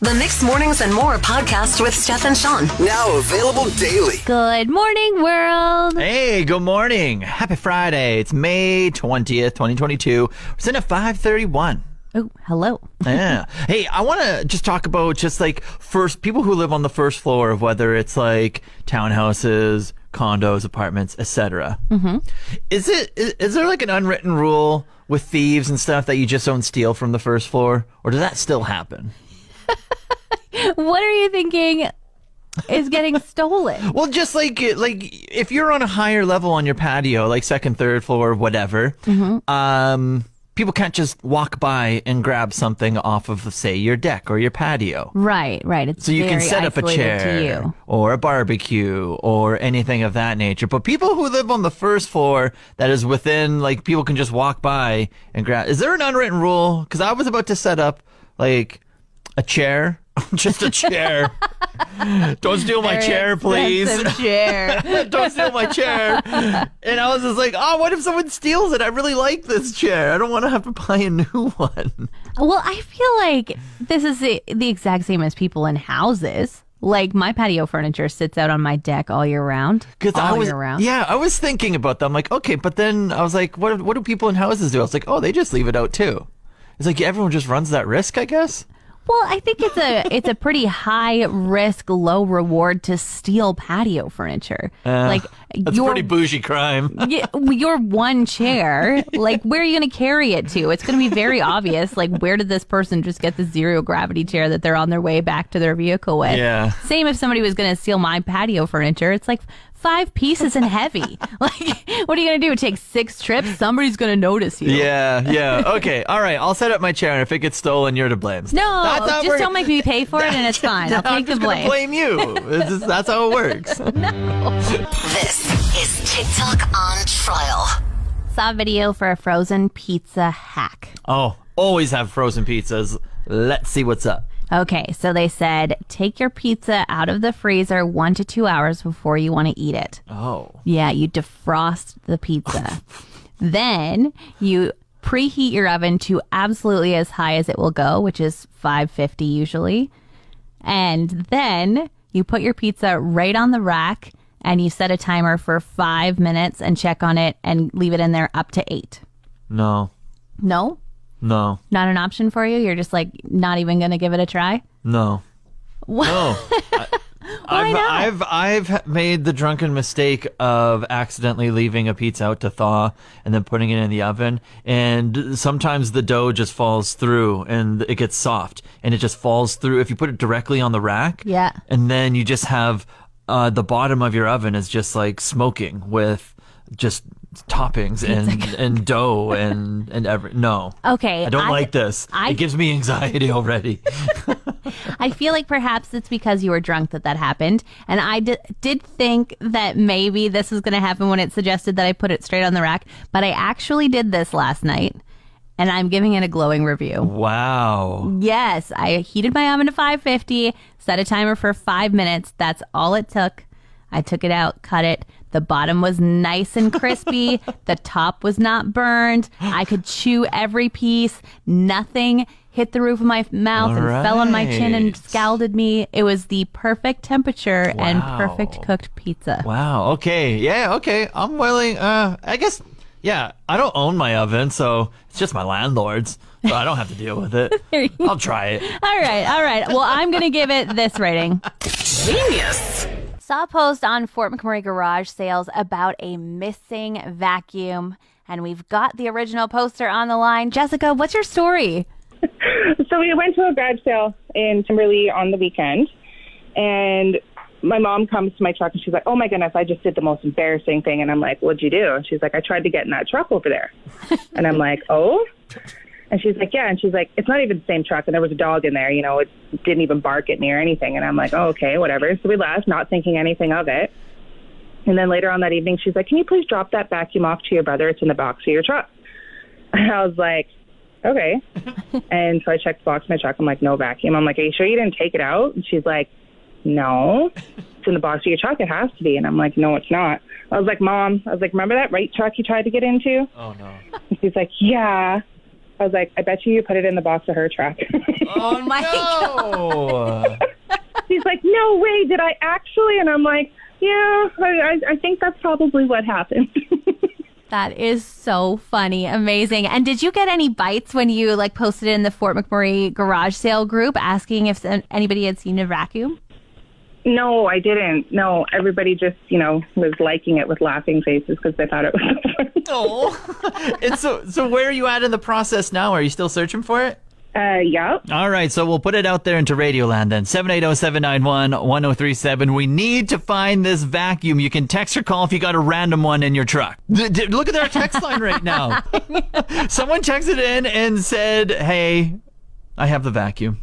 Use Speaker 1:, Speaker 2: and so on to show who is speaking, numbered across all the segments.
Speaker 1: The Mixed Mornings and More podcast with Steph and Sean.
Speaker 2: Now available daily.
Speaker 3: Good morning, world.
Speaker 4: Hey, good morning. Happy Friday. It's May 20th, 2022. We're sitting at 5:31.
Speaker 3: Oh, hello.
Speaker 4: Yeah. Hey, I want to just talk about just like people who live on the first floor of whether it's like townhouses, condos, apartments, etc. Mm-hmm. Is there like an unwritten rule with thieves and stuff that you just don't steal from the first floor, or does that still happen?
Speaker 3: What are you thinking is getting stolen?
Speaker 4: Well, just like if you're on a higher level on your patio, like second, third floor, whatever, people can't just walk by and grab something off of, say, your deck or your patio.
Speaker 3: Right. It's
Speaker 4: so you can
Speaker 3: very
Speaker 4: set up a
Speaker 3: isolated to
Speaker 4: chair
Speaker 3: you.
Speaker 4: or a barbecue or anything of that nature. But people who live on the first floor that is within, like, people can just walk by and grab. Is there an unwritten rule? Because I was about to set up, like, a chair. Just a chair. Don't steal my chair, please.
Speaker 3: Chair.
Speaker 4: Don't steal my chair. And I was just like, oh, what if someone steals it? I really like this chair. I don't want to have to buy a new one.
Speaker 3: Well, I feel like this is the exact same as people in houses. Like, my patio furniture sits out on my deck all year round. Year round.
Speaker 4: Yeah, I was thinking about that. I'm like, okay, but then I was like, what do people in houses do? I was like, oh, they just leave it out too. It's like everyone just runs that risk, I guess.
Speaker 3: Well, I think it's a pretty high risk, low reward to steal patio furniture.
Speaker 4: That's a pretty bougie crime.
Speaker 3: Your one chair, like, where are you going to carry it to? It's going to be very obvious. Like, where did this person just get the zero gravity chair that they're on their way back to their vehicle with?
Speaker 4: Yeah.
Speaker 3: Same if somebody was going to steal my patio furniture. It's like 5 pieces and heavy. Like, what are you going to do? Take 6 trips? Somebody's going to notice you.
Speaker 4: Yeah. Okay. All right. I'll set up my chair, and if it gets stolen, you're to blame.
Speaker 3: No, just don't make me pay for it, and it's fine. I'll take the blame.
Speaker 4: I'm blame you. That's how it works.
Speaker 3: No.
Speaker 1: This is TikTok on trial.
Speaker 3: Saw a video for a frozen pizza hack.
Speaker 4: Oh, always have frozen pizzas. Let's see what's up.
Speaker 3: Okay, so they said take your pizza out of the freezer 1 to 2 hours before you want to eat it.
Speaker 4: Oh.
Speaker 3: Yeah, you defrost the pizza. Then you preheat your oven to absolutely as high as it will go, which is 550 usually. And then you put your pizza right on the rack and you set a timer for 5 minutes and check on it and leave it in there up to 8.
Speaker 4: No.
Speaker 3: No?
Speaker 4: No.
Speaker 3: Not an option for you? You're just like not even going to give it a try?
Speaker 4: No.
Speaker 3: What?
Speaker 4: No. I've made the drunken mistake of accidentally leaving a pizza out to thaw and then putting it in the oven, and sometimes the dough just falls through and it gets soft and it just falls through if you put it directly on the rack.
Speaker 3: Yeah.
Speaker 4: And then you just have the bottom of your oven is just like smoking with just toppings and dough and no.
Speaker 3: Okay.
Speaker 4: I don't like this. It gives me anxiety already.
Speaker 3: I feel like perhaps it's because you were drunk that happened. And I did think that maybe this was going to happen when it suggested that I put it straight on the rack. But I actually did this last night. And I'm giving it a glowing review.
Speaker 4: Wow.
Speaker 3: Yes. I heated my oven to 550, set a timer for 5 minutes. That's all it took. I took it out, cut it. The bottom was nice and crispy. The top was not burned. I could chew every piece. Nothing hit the roof of my mouth and fell on my chin and scalded me. It was the perfect temperature and perfect cooked pizza.
Speaker 4: Wow. Okay. Yeah. Okay. I'm willing. I guess. Yeah. I don't own my oven, so it's just my landlord's. So I don't have to deal with it. I'll try it.
Speaker 3: All right. Well, I'm going to give it this rating.
Speaker 1: Genius.
Speaker 3: Saw a post on Fort McMurray Garage Sales about a missing vacuum, and we've got the original poster on the line. Jessica, what's your story?
Speaker 5: So we went to a garage sale in Timberlea on the weekend, and my mom comes to my truck, and she's like, oh, my goodness, I just did the most embarrassing thing. And I'm like, what'd you do? And she's like, I tried to get in that truck over there. And I'm like, oh? And she's like, yeah. And she's like, it's not even the same truck. And there was a dog in there, you know, it didn't even bark at me or anything. And I'm like, oh, okay, whatever. So we left, not thinking anything of it. And then later on that evening, she's like, can you please drop that vacuum off to your brother? It's in the box of your truck. And I was like, okay. And so I checked the box of my truck. I'm like, no vacuum. I'm like, are you sure you didn't take it out? And she's like, no, it's in the box of your truck. It has to be. And I'm like, no, it's not. I was like, Mom, remember that right truck you tried to get into?
Speaker 4: Oh, no.
Speaker 5: And she's like, yeah. I was like, I bet you put it in the box of her truck.
Speaker 3: Oh my God.
Speaker 5: She's like, no way, did I actually? And I'm like, yeah, I think that's probably what happened.
Speaker 3: That is so funny. Amazing. And did you get any bites when you like posted it in the Fort McMurray garage sale group asking if anybody had seen a vacuum?
Speaker 5: No, I didn't. No, everybody just, was liking it with laughing faces because they thought it was funny.
Speaker 4: Oh. And so where are you at in the process now? Are you still searching for it?
Speaker 5: Yeah.
Speaker 4: All right, so we'll put it out there into Radioland then. 780-791-1037. We need to find this vacuum. You can text or call if you got a random one in your truck. Look at our text line right now. Someone texted in and said, hey, I have the vacuum.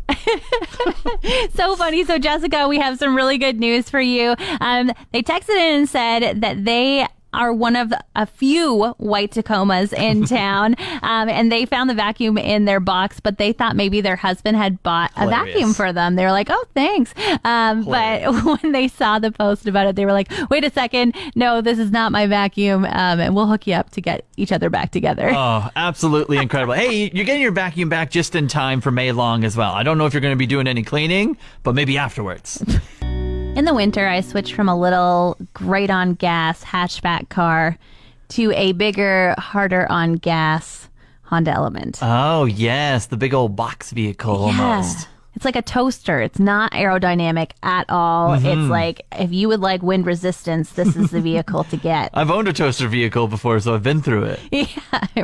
Speaker 3: So funny. So Jessica, we have some really good news for you. They texted in and said that they are one of a few white Tacomas in town, and they found the vacuum in their box, but they thought maybe their husband had bought a vacuum for them. They were like, oh, thanks. But when they saw the post about it, they were like, wait a second, no, this is not my vacuum, and we'll hook you up to get each other back together.
Speaker 4: Oh, absolutely incredible. Hey, you're getting your vacuum back just in time for May Long as well. I don't know if you're going to be doing any cleaning, but maybe afterwards.
Speaker 3: In the winter, I switched from a little great on gas hatchback car to a bigger, harder on gas Honda Element.
Speaker 4: Oh, yes. The big old box vehicle almost.
Speaker 3: It's like a toaster. It's not aerodynamic at all. It's like, if you would like wind resistance, this is the vehicle to get.
Speaker 4: I've owned a toaster vehicle before, so I've been through it.
Speaker 3: Yeah,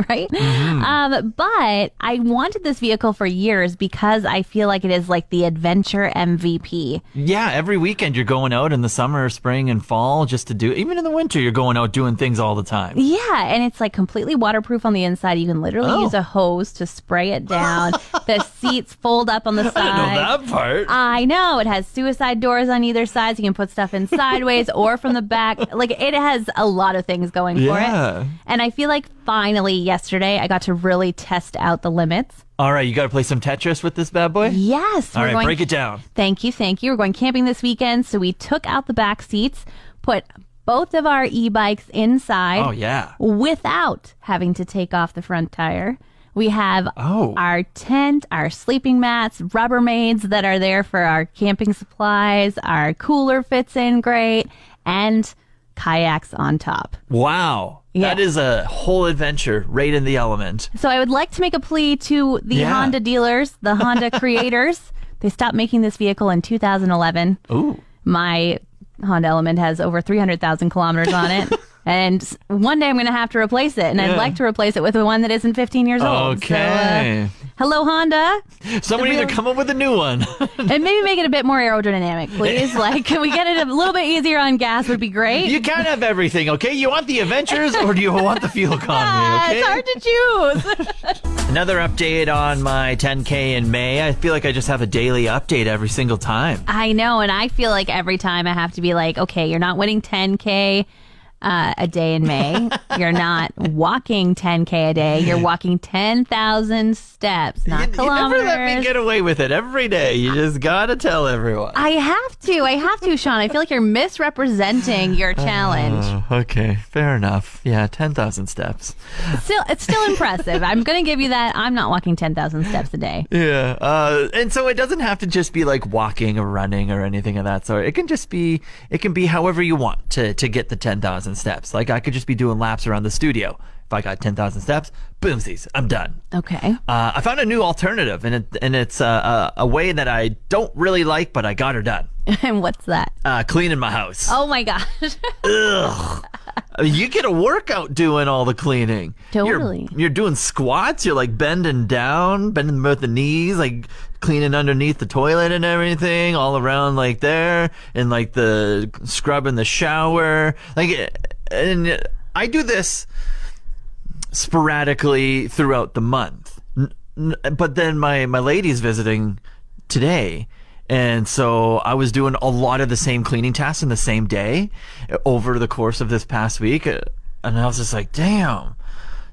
Speaker 3: right? But I wanted this vehicle for years because I feel like it is like the adventure MVP.
Speaker 4: Yeah, every weekend you're going out in the summer, spring, and fall just to do, even in the winter, you're going out doing things all the time.
Speaker 3: Yeah, and it's like completely waterproof on the inside. You can literally use a hose to spray it down. The seats fold up on the side.
Speaker 4: I know that part.
Speaker 3: I know. It has suicide doors on either side, so you can put stuff in sideways or from the back. Like, it has a lot of things going for it. And I feel like finally yesterday I got to really test out the limits.
Speaker 4: All right, you got to play some Tetris with this bad boy?
Speaker 3: Yes.
Speaker 4: All right, break it down.
Speaker 3: Thank you. We're going camping this weekend, so we took out the back seats, put both of our e-bikes inside.
Speaker 4: Oh, yeah.
Speaker 3: Without having to take off the front tire. We have our tent, our sleeping mats, Rubbermaids that are there for our camping supplies. Our cooler fits in great, and kayaks on top.
Speaker 4: Wow.
Speaker 3: Yeah.
Speaker 4: That is a whole adventure right in the element.
Speaker 3: So I would like to make a plea to the Honda dealers, the Honda creators. They stopped making this vehicle in 2011.
Speaker 4: Ooh.
Speaker 3: My Honda Element has over 300,000 kilometers on it. And one day I'm going to have to replace it. And I'd like to replace it with the one that isn't 15 years old.
Speaker 4: Okay.
Speaker 3: So, hello, Honda.
Speaker 4: Someone either come up with a new one.
Speaker 3: And maybe make it a bit more aerodynamic, please. Like, can we get it a little bit easier on gas would be great.
Speaker 4: You can't have everything, okay? You want the adventures or do you want the fuel economy, okay?
Speaker 3: It's hard to choose.
Speaker 4: Another update on my 10K in May. I feel like I just have a daily update every single time.
Speaker 3: I know, and I feel like every time I have to be like, okay, you're not winning 10K a day in May. You're not walking 10K a day. You're walking 10,000 steps, not kilometers.
Speaker 4: You never let me get away with it every day. You just gotta tell everyone.
Speaker 3: I have to, Sean. I feel like you're misrepresenting your challenge.
Speaker 4: Okay, fair enough. Yeah, 10,000 steps.
Speaker 3: It's still impressive. I'm going to give you that. I'm not walking 10,000 steps a day.
Speaker 4: Yeah, and so it doesn't have to just be like walking or running or anything of that sort. It can be however you want to get the 10,000 steps. Like I could just be doing laps around the studio. If I got 10,000 steps, boomsies, I'm done.
Speaker 3: Okay.
Speaker 4: I found a new alternative, and it's a way that I don't really like, but I got her done.
Speaker 3: And what's that?
Speaker 4: Cleaning my house.
Speaker 3: Oh my gosh.
Speaker 4: Ugh. You get a workout doing all the cleaning.
Speaker 3: Totally.
Speaker 4: You're doing squats. You're like bending both the knees, like cleaning underneath the toilet and everything, all around like there, and like the scrub in the shower. And I do this sporadically throughout the month. But then my lady's visiting today. And so I was doing a lot of the same cleaning tasks in the same day over the course of this past week. And I was just like, damn,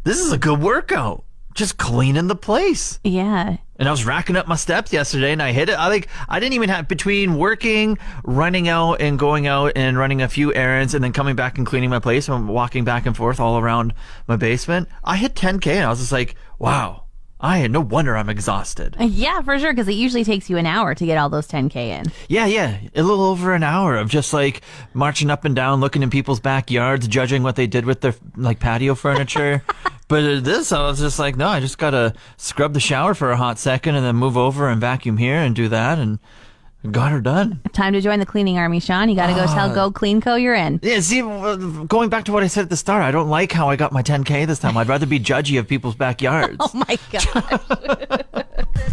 Speaker 4: this is a good workout. Just cleaning the place.
Speaker 3: Yeah.
Speaker 4: And I was racking up my steps yesterday and I hit it. I didn't even have, between working, running out and going out and running a few errands and then coming back and cleaning my place and walking back and forth all around my basement, I hit 10K and I was just like, wow, No wonder I'm exhausted.
Speaker 3: Yeah, for sure, because it usually takes you an hour to get all those 10K in.
Speaker 4: Yeah, a little over an hour of just like marching up and down, looking in people's backyards, judging what they did with their like patio furniture. But this, I was just like, no, I just gotta scrub the shower for a hot second and then move over and vacuum here and do that, and got her done.
Speaker 3: Time to join the cleaning army, Sean. You got to go tell Go Clean Co. you're in.
Speaker 4: Yeah, see, going back to what I said at the start, I don't like how I got my 10K this time. I'd rather be judgy of people's backyards.
Speaker 3: Oh my gosh.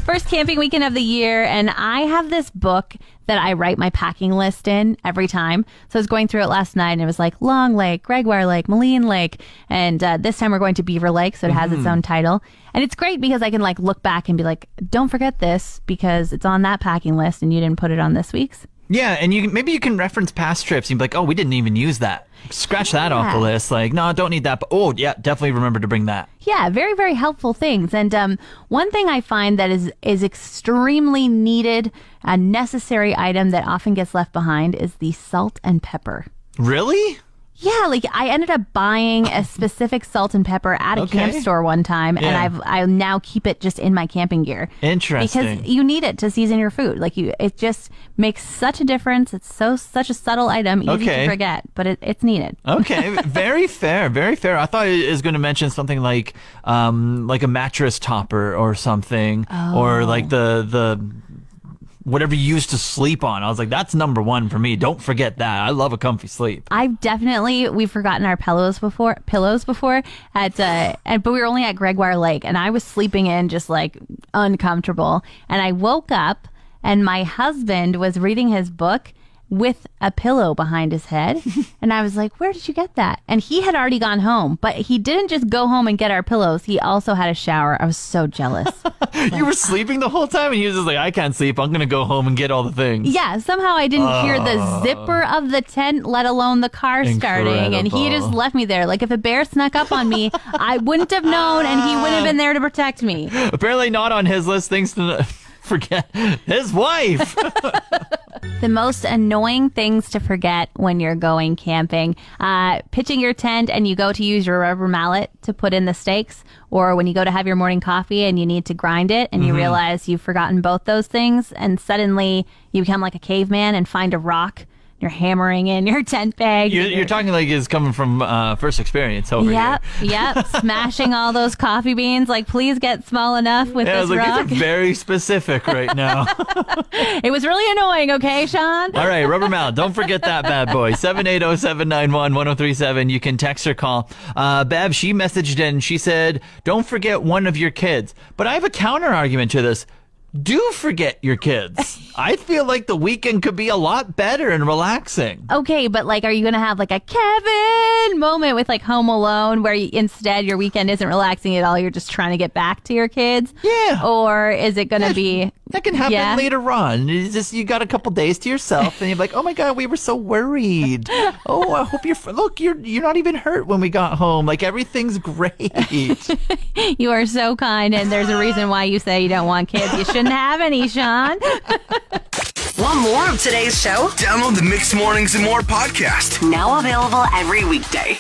Speaker 3: First camping weekend of the year, and I have this book that I write my packing list in every time. So I was going through it last night, and it was like Long Lake, Gregoire Lake, Moline Lake, and this time we're going to Beaver Lake, so it has its own title. And it's great because I can like look back and be like, don't forget this because it's on that packing list and you didn't put it on this week's.
Speaker 4: Yeah, and maybe you can reference past trips. You'd be like, oh, we didn't even use that. Scratch that off the list. Like, no, don't need that. But, oh, yeah, definitely remember to bring that.
Speaker 3: Yeah, very, very helpful things. And one thing I find that is extremely needed, a necessary item that often gets left behind is the salt and pepper.
Speaker 4: Really?
Speaker 3: Yeah, like I ended up buying a specific salt and pepper at a camp store one time, and I now keep it just in my camping gear.
Speaker 4: Interesting.
Speaker 3: Because you need it to season your food. Like it just makes such a difference. It's such a subtle item, easy to forget, but it's needed.
Speaker 4: Okay, very fair, very fair. I thought it was going to mention something like a mattress topper or something, or like the whatever you used to sleep on. I was like, that's number one for me. Don't forget that. I love a comfy sleep.
Speaker 3: We've forgotten our pillows before but we were only at Gregoire Lake, and I was sleeping in just like uncomfortable. And I woke up and my husband was reading his book with a pillow behind his head. And I was like, where did you get that? And he had already gone home, but he didn't just go home and get our pillows. He also had a shower. I was so jealous.
Speaker 4: You were sleeping the whole time, and he was just like, I can't sleep. I'm going to go home and get all the things.
Speaker 3: Yeah, somehow I didn't hear the zipper of the tent, let alone the car starting. And he just left me there. Like if a bear snuck up on me, I wouldn't have known, and he wouldn't have been there to protect me.
Speaker 4: Apparently not on his list. Things to forget. His wife.
Speaker 3: The most annoying things to forget when you're going camping. Pitching your tent and you go to use your rubber mallet to put in the stakes, or when you go to have your morning coffee and you need to grind it and you realize you've forgotten both those things, and suddenly you become like a caveman and find a rock. You're hammering in your tent bag.
Speaker 4: You're talking like it's coming from first experience over here.
Speaker 3: Yep. Smashing all those coffee beans. Like, please get small enough with this rock.
Speaker 4: These are very specific right now.
Speaker 3: It was really annoying, okay, Sean?
Speaker 4: All right, rubber mallet. Don't forget that bad boy. 780-791-1037. You can text or call. Bev, she messaged in. She said, don't forget one of your kids. But I have a counter argument to this. Do forget your kids. I feel like the weekend could be a lot better and relaxing.
Speaker 3: Okay, but like, are you going to have like a Kevin moment with like Home Alone where instead your weekend isn't relaxing at all, you're just trying to get back to your kids?
Speaker 4: Yeah.
Speaker 3: Or is it going to be...
Speaker 4: That can happen later on. It's just you got a couple days to yourself, and you're like, "Oh my God, we were so worried. Oh, I hope you're not even hurt when we got home. Like everything's great."
Speaker 3: You are so kind, and there's a reason why you say you don't want kids. You shouldn't have any, Sean.
Speaker 1: Want more of today's show?
Speaker 2: Download the Mixed Mornings and More podcast.
Speaker 1: Now available every weekday.